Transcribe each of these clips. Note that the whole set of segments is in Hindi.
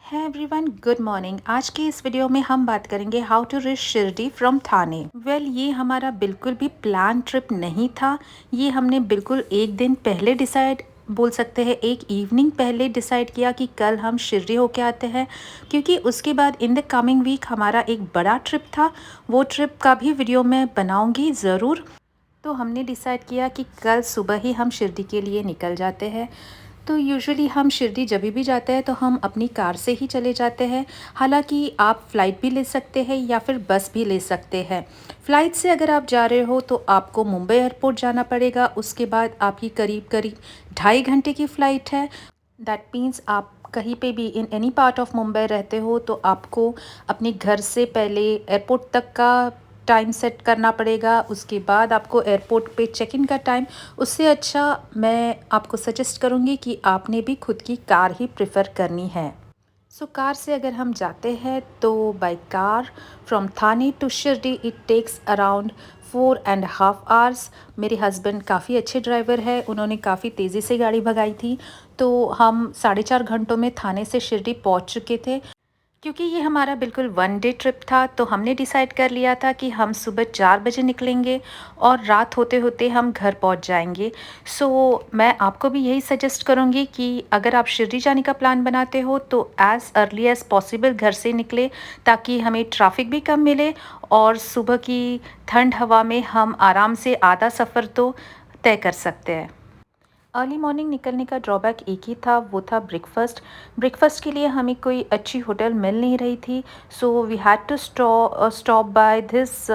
है एवरीवन, गुड मॉर्निंग। आज की इस वीडियो में हम बात करेंगे how to reach Shirdi from Thane. ये हमारा बिल्कुल भी प्लान ट्रिप नहीं था। ये हमने बिल्कुल एक दिन पहले डिसाइड बोल सकते हैं, एक इवनिंग पहले डिसाइड किया कि कल हम शिरडी होके आते हैं, क्योंकि उसके बाद इन द कमिंग वीक हमारा एक बड़ा ट्रिप था। वो ट्रिप का भी वीडियो मैं बनाऊंगी ज़रूर। तो हमने डिसाइड किया कि कल सुबह ही हम शिरडी के लिए निकल जाते हैं। तो यूजुअली हम शिरडी जब भी जाते हैं तो हम अपनी कार से ही चले जाते हैं। हालांकि आप फ़्लाइट भी ले सकते हैं या फिर बस भी ले सकते हैं। फ़्लाइट से अगर आप जा रहे हो तो आपको मुंबई एयरपोर्ट जाना पड़ेगा। उसके बाद आपकी करीब करीब 2.5 घंटे की फ़्लाइट है। दैट मीन्स आप कहीं पे भी in any part of Mumbai रहते हो तो आपको अपने घर से पहले एयरपोर्ट तक का टाइम सेट करना पड़ेगा। उसके बाद आपको एयरपोर्ट पे चेक इन का टाइम। उससे अच्छा मैं आपको सजेस्ट करूँगी कि आपने भी खुद की कार ही प्रेफर करनी है। कार से अगर हम जाते हैं तो by car from Thane to Shirdi it takes around 4.5 hours. मेरे हस्बैंड काफ़ी अच्छे ड्राइवर है, उन्होंने काफ़ी तेज़ी से गाड़ी भगाई थी। तो हम 4.5 घंटों में थाने से शिरडी पहुंच चुके थे। क्योंकि ये हमारा बिल्कुल वन डे ट्रिप था तो हमने डिसाइड कर लिया था कि हम सुबह 4 बजे निकलेंगे और रात होते होते हम घर पहुंच जाएंगे। मैं आपको भी यही सजेस्ट करूंगी कि अगर आप शिरडी जाने का प्लान बनाते हो तो एज़ अर्ली एज़ पॉसिबल घर से निकले, ताकि हमें ट्रैफिक भी कम मिले और सुबह की ठंड हवा में हम आराम से आधा सफ़र तो तय कर सकते हैं। अर्ली मॉर्निंग निकलने का ड्रॉबैक एक ही था, वो था ब्रेकफास्ट। ब्रेकफास्ट के लिए हमें कोई अच्छी होटल मिल नहीं रही थी। We had to stop by this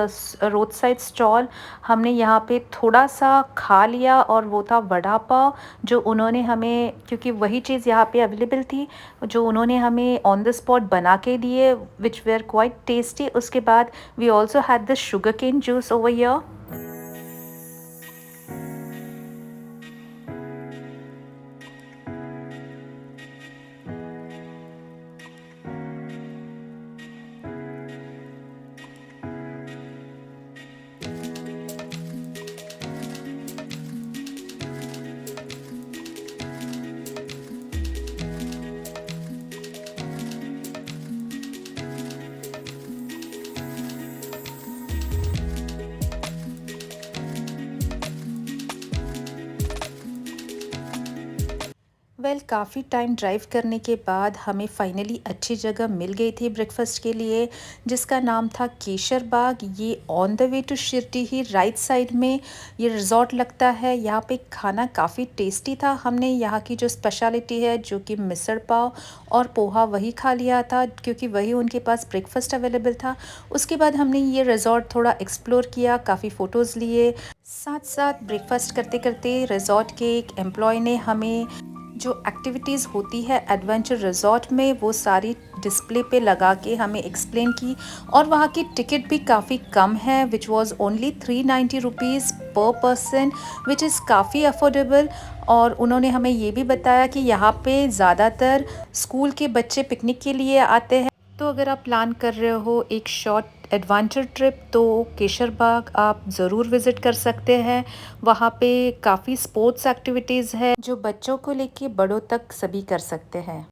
roadside stall. हमने यहाँ पे थोड़ा सा खा लिया और वो था वड़ा पाव, जो उन्होंने हमें, क्योंकि वही चीज़ यहाँ पे अवेलेबल थी, जो उन्होंने हमें ऑन द स्पॉट बना के दिए, विच वेयर क्वाइट टेस्टी। उसके बाद we also had this sugar cane juice over here. काफ़ी टाइम ड्राइव करने के बाद हमें फाइनली अच्छी जगह मिल गई थी ब्रेकफास्ट के लिए, जिसका नाम था केशर बाग। ये on the way to Shirdi ही राइट साइड में ये रिजॉर्ट लगता है। यहाँ पे खाना काफ़ी टेस्टी था। हमने यहाँ की जो स्पेशलिटी है, जो कि मिसल पाव और पोहा, वही खा लिया था, क्योंकि वही उनके पास ब्रेकफास्ट अवेलेबल था। उसके बाद हमने ये रिजॉर्ट थोड़ा एक्सप्लोर किया, काफ़ी फ़ोटोज़ लिए। साथ साथ ब्रेकफास्ट करते करते रिजॉर्ट के एक एम्प्लॉय ने हमें जो एक्टिविटीज़ होती है एडवेंचर रिजॉर्ट में, वो सारी डिस्प्ले पे लगा के हमें एक्सप्लेन की। और वहाँ की टिकट भी काफ़ी कम है, विच वाज ओनली 390 रुपीज़ पर पर्सन, विच इज़ काफ़ी अफोर्डेबल। और उन्होंने हमें ये भी बताया कि यहाँ पे ज़्यादातर स्कूल के बच्चे पिकनिक के लिए आते हैं। तो अगर आप प्लान कर रहे हो एक शॉर्ट एडवेंचर ट्रिप, तो केशर बाग आप ज़रूर विज़िट कर सकते हैं। वहाँ पे काफ़ी स्पोर्ट्स एक्टिविटीज़ है जो बच्चों को लेके बड़ों तक सभी कर सकते हैं।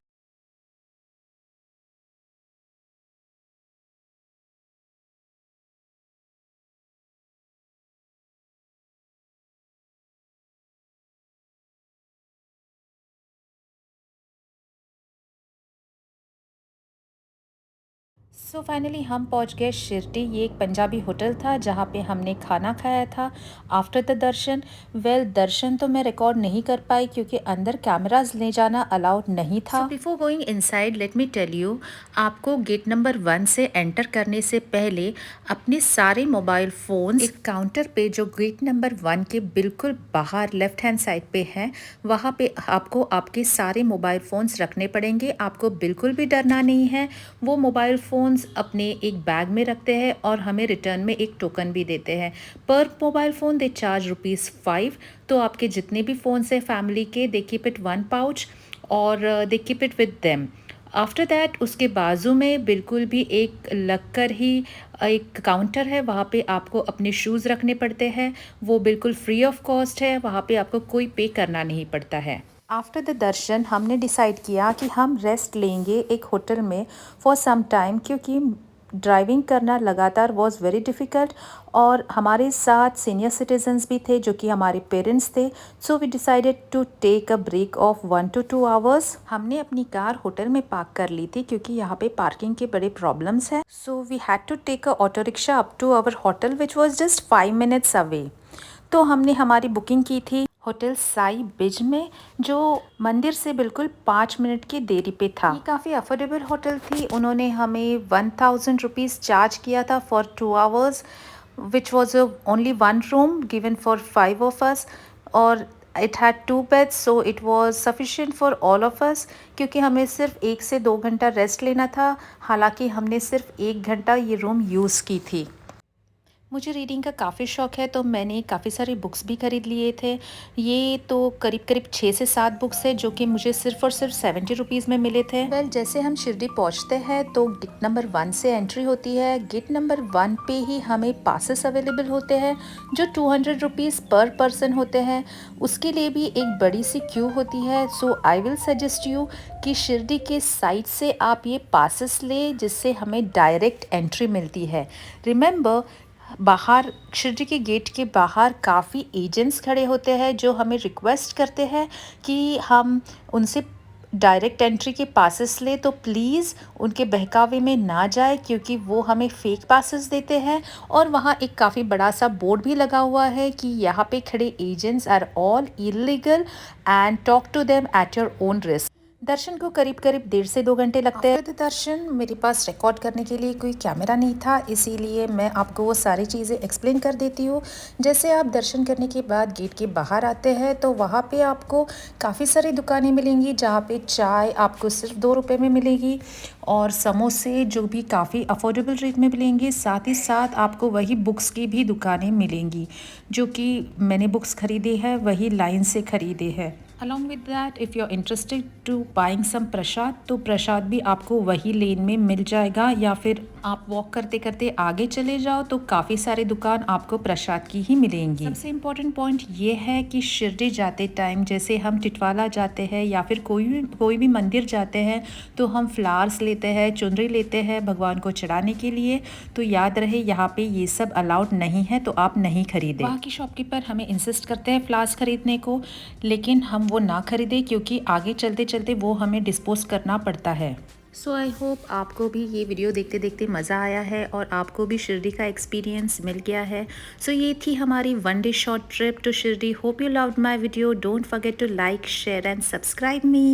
फाइनली हम पहुंच गए शिरडी। ये एक पंजाबी होटल था जहाँ पे हमने खाना खाया था आफ्टर द दर्शन। दर्शन तो मैं रिकॉर्ड नहीं कर पाई क्योंकि अंदर कैमरास ले जाना अलाउड नहीं था। Before going inside let me tell you, आपको गेट नंबर 1 से एंटर करने से पहले अपने सारे मोबाइल फ़ोन्स एक काउंटर पे, जो गेट नंबर 1 के बिल्कुल बाहर लेफ्ट हैंड साइड पे है, वहाँ पे आपको आपके सारे मोबाइल फ़ोन्स रखने पड़ेंगे। आपको बिल्कुल भी डरना नहीं है। वो मोबाइल फ़ोन्स अपने एक बैग में रखते हैं और हमें रिटर्न में एक टोकन भी देते हैं। पर मोबाइल फ़ोन दे चार्ज ₹5। तो आपके जितने भी फ़ोन्स हैं फैमिली के, दे कीप इट 1 पाउच और they keep it with them. After that उसके बाजू में बिल्कुल भी एक लगकर ही एक काउंटर है, वहाँ पे आपको अपने शूज़ रखने पड़ते हैं। वो बिल्कुल फ्री ऑफ कॉस्ट है, वहाँ पे आपको कोई पे करना नहीं पड़ता है। आफ्टर द दर्शन हमने डिसाइड किया कि हम रेस्ट लेंगे एक होटल में फॉर सम टाइम, क्योंकि ड्राइविंग करना लगातार वॉज वेरी डिफ़िकल्ट और हमारे साथ सीनियर सिटीजन्स भी थे जो कि हमारे पेरेंट्स थे। So we decided to take a break of 1 to 2 hours. हमने अपनी कार होटल में पार्क कर ली थी क्योंकि यहाँ पे पार्किंग के बड़े प्रॉब्लम्स हैं। So we had to take a auto rickshaw up to our hotel which was just 5 minutes away. तो हमने हमारी बुकिंग की थी होटल साई बिज में, जो मंदिर से बिल्कुल 5 मिनट की देरी पे था। ये काफ़ी अफोर्डेबल होटल थी। उन्होंने हमें 1000 रुपीज़ चार्ज किया था for 2 hours which was only 1 room given for 5 of us और it had 2 beds, so it was sufficient for all of us, क्योंकि हमें सिर्फ 1 से 2 घंटा रेस्ट लेना था। हालांकि हमने सिर्फ 1 घंटा ये रूम यूज़ की थी। मुझे रीडिंग का काफ़ी शौक़ है तो मैंने काफ़ी सारे बुक्स भी ख़रीद लिए थे। ये तो करीब करीब 6 से 7 बुक्स है जो कि मुझे सिर्फ़ और सिर्फ 70 रुपीज़ में मिले थे। वेल, जैसे हम शिरडी पहुंचते हैं तो गेट नंबर 1 से एंट्री होती है। गेट नंबर 1 पे ही हमें पासेस अवेलेबल होते हैं जो 200 रुपीज़ पर पर्सन होते हैं। उसके लिए भी एक बड़ी सी क्यू होती है। सो आई विल सजेस्ट यू कि शिरडी के साइड से आप ये पासेस ले, जिससे हमें डायरेक्ट एंट्री मिलती है। रिमेंबर, बाहर शिरडी के गेट के बाहर काफ़ी एजेंट्स खड़े होते हैं जो हमें रिक्वेस्ट करते हैं कि हम उनसे डायरेक्ट एंट्री के पासेस ले, तो प्लीज़ उनके बहकावे में ना जाए क्योंकि वो हमें फ़ेक पासेस देते हैं। और वहाँ एक काफ़ी बड़ा सा बोर्ड भी लगा हुआ है कि यहाँ पे खड़े agents are all illegal and talk to them at your own risk. दर्शन को करीब करीब 1.5 से 2 घंटे लगते हैं। दर्शन मेरे पास रिकॉर्ड करने के लिए कोई कैमरा नहीं था, इसीलिए मैं आपको वो सारी चीज़ें एक्सप्लेन कर देती हूँ। जैसे आप दर्शन करने के बाद गेट के बाहर आते हैं तो वहाँ पे आपको काफ़ी सारी दुकानें मिलेंगी जहाँ पे चाय आपको सिर्फ 2 रुपये में मिलेगी और समोसे जो भी काफ़ी अफोर्डेबल रेट में मिलेंगे। साथ ही साथ आपको वही बुक्स की भी दुकानें मिलेंगी जो कि मैंने बुक्स ख़रीदे हैं वही लाइन से ख़रीदे हैं। Along with that, if you're interested to buying some प्रसाद, तो प्रसाद भी आपको वही लेन में मिल जाएगा, या फिर आप वॉक करते करते आगे चले जाओ तो काफ़ी सारे दुकान आपको प्रसाद की ही मिलेंगी। सबसे इम्पोर्टेंट पॉइंट ये है कि शिरडी जाते टाइम जैसे हम टिटवाला जाते हैं या फिर कोई भी मंदिर जाते हैं तो हम फ्लावर्स लेते हैं, चुनरी लेते हैं भगवान को चढ़ाने के लिए। तो याद रहे यहाँ पे ये सब अलाउड नहीं है, तो आप नहीं खरीदें। वहाँ की शॉपकीपर हमें इंसिस्ट करते हैं फ्लावर्स खरीदने को, लेकिन हम वो ना खरीदें क्योंकि आगे चलते चलते वो हमें डिस्पोज करना पड़ता है। सो आई होप आपको भी ये वीडियो देखते देखते मज़ा आया है और आपको भी शिरडी का एक्सपीरियंस मिल गया है। सो ये थी हमारी 1 day short trip to Shirdi. Hope you loved my video. Don't forget to like, share and subscribe me.